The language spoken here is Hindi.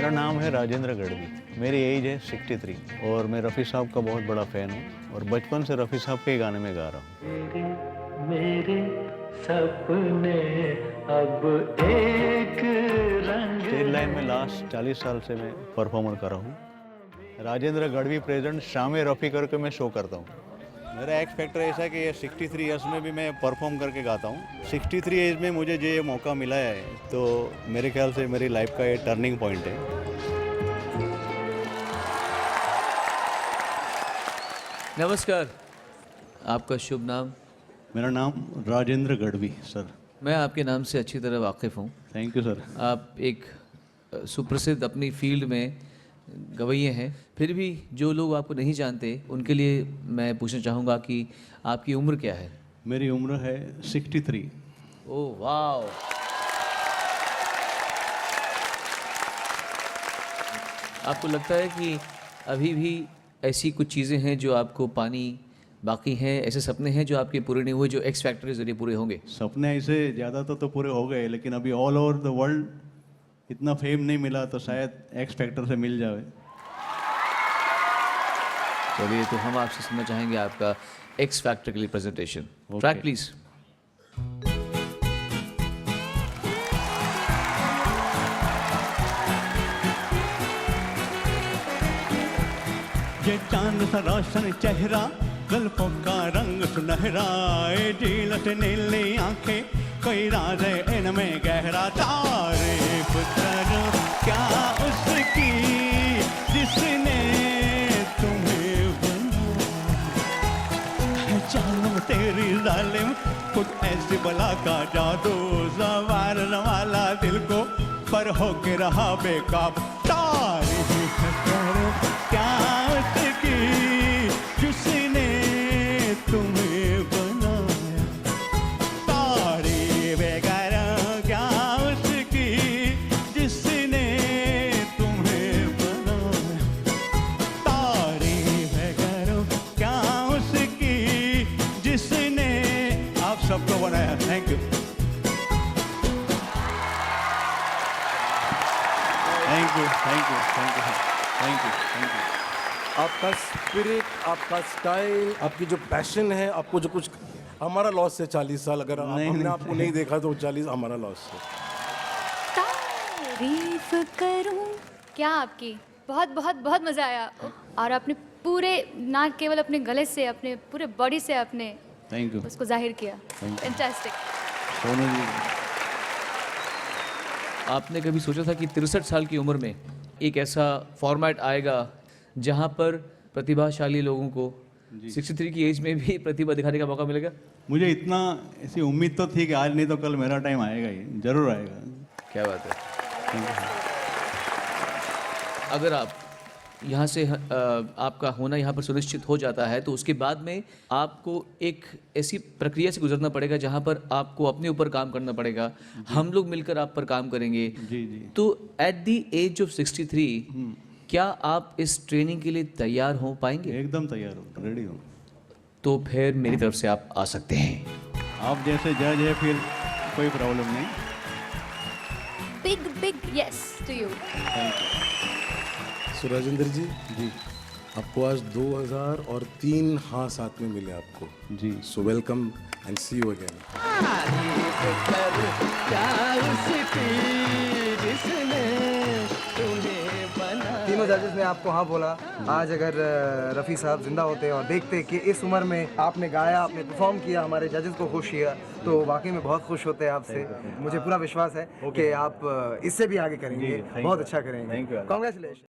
मेरा नाम है राजेंद्र गढ़वी। मेरी एज है 63 और मैं रफ़ी साहब का बहुत बड़ा फ़ैन हूँ और बचपन से रफ़ी साहब के गाने में गा रहा हूँ। मेरे सपने अब एक रंग स्टेज लाइन में लास्ट 40 साल से मैं परफॉर्मर कर रहा हूँ। राजेंद्र गढ़वी प्रेजेंट शामे रफ़ी करके मैं शो करता हूँ। मेरा एक्स फैक्टर ऐसा है कि ये 63 ईयर्स में भी मैं परफॉर्म करके गाता हूँ। 63 एज में मुझे जो ये मौका मिला है तो मेरे ख्याल से मेरी लाइफ का ये टर्निंग पॉइंट है। नमस्कार, आपका शुभ नाम? मेरा नाम राजेंद्र गढ़वी सर। मैं आपके नाम से अच्छी तरह वाकिफ़ हूँ। Thank you sir. आप एक सुप्रसिद्ध अपनी फील्ड में गवैये हैं, फिर भी जो लोग आपको नहीं जानते उनके लिए मैं पूछना चाहूँगा कि आपकी उम्र क्या है? मेरी उम्र है 63। ओह वाह! आपको लगता है कि अभी भी ऐसी कुछ चीज़ें हैं जो आपको पानी बाकी हैं, ऐसे सपने हैं जो आपके पूरे नहीं हुए, जो एक्स फैक्टर के ज़रिए पूरे होंगे? सपने ऐसे ज़्यादा तो पूरे हो गए, लेकिन अभी ऑल ओवर द वर्ल्ड इतना फेम नहीं मिला तो शायद एक्स फैक्टर से मिल जाए। चलिए, तो हम आपसे सुनना चाहेंगे आपका एक्स फैक्टर के लिए प्रेजेंटेशन। Track please. ये चांद सा रोशन चेहरा, गल्फों का रंग सुनहरा, झील से नीली आंखें, कोई राज है इनमें गहरा। तारीफ करो क्या उसकी जिसने तुम्हें बनाया, जानो तेरी जालिम कुछ ऐसी बला का जादू, संवारने वाला दिल को पर होके रहा बेकाबू। तारीफ करो क्या उसकी जिसने तुम्हें बनाया, तारीफ करो क्या उसकी जिसने तुम्हें बनाया, तारीफ करो क्या उसकी जिसने आप सबको बनाया। Thank you, thank you, thank you, thank you, thank you, thank you. आपका स्पिरिट, आपका स्टाइल, आपकी जो पैशन है, आपको जो कुछ हमारा लॉस है 40 साल, अगर हमने आपको नहीं देखा तो 40 हमारा लॉस है। तारीफ करूं क्या आपकी, बहुत बहुत बहुत मज़ा आया। और आपने पूरे, ना केवल अपने गले से, अपने पूरे बॉडी से आपने थैंक यू, उसको जाहिर किया। फैंटास्टिक। सोनू जी, आपने कभी सोचा था कि 63 साल की उम्र में एक ऐसा फॉर्मेट आएगा जहां पर प्रतिभाशाली लोगों को 63 की एज में भी प्रतिभा दिखाने का मौका मिलेगा? मुझे इतना ऐसी उम्मीद तो थी कि आज नहीं तो कल मेरा टाइम आएगा ही, जरूर आएगा। क्या बात है। अगर आप यहाँ से आपका होना यहाँ पर सुनिश्चित हो जाता है तो उसके बाद में आपको एक ऐसी प्रक्रिया से गुजरना पड़ेगा जहाँ पर आपको अपने ऊपर काम करना पड़ेगा। हम लोग मिलकर आप पर काम करेंगे। जी जी। तो एट द एज ऑफ 63 क्या आप इस ट्रेनिंग के लिए तैयार हो पाएंगे? एकदम तैयार हो, रेडी हो। तो फिर मेरी तरफ से आप आ सकते हैं। आप जैसे जज है, फिर कोई प्रॉब्लम नहीं। Big big yes to you. So Rajendra ji, जी आपको आज 2003 हाँ साथ में मिले आपको जी। So welcome and see you again. तीनों जजेस ने आपको हाँ बोला। आज अगर रफ़ी साहब जिंदा होते और देखते कि इस उम्र में आपने गाया, आपने परफॉर्म किया, हमारे जजेस को खुश किया, तो वाकई में बहुत खुश होते हैं आपसे। मुझे पूरा विश्वास है कि आप इससे भी आगे करेंगे, बहुत अच्छा करेंगे। कॉन्ग्रेचुलेशन।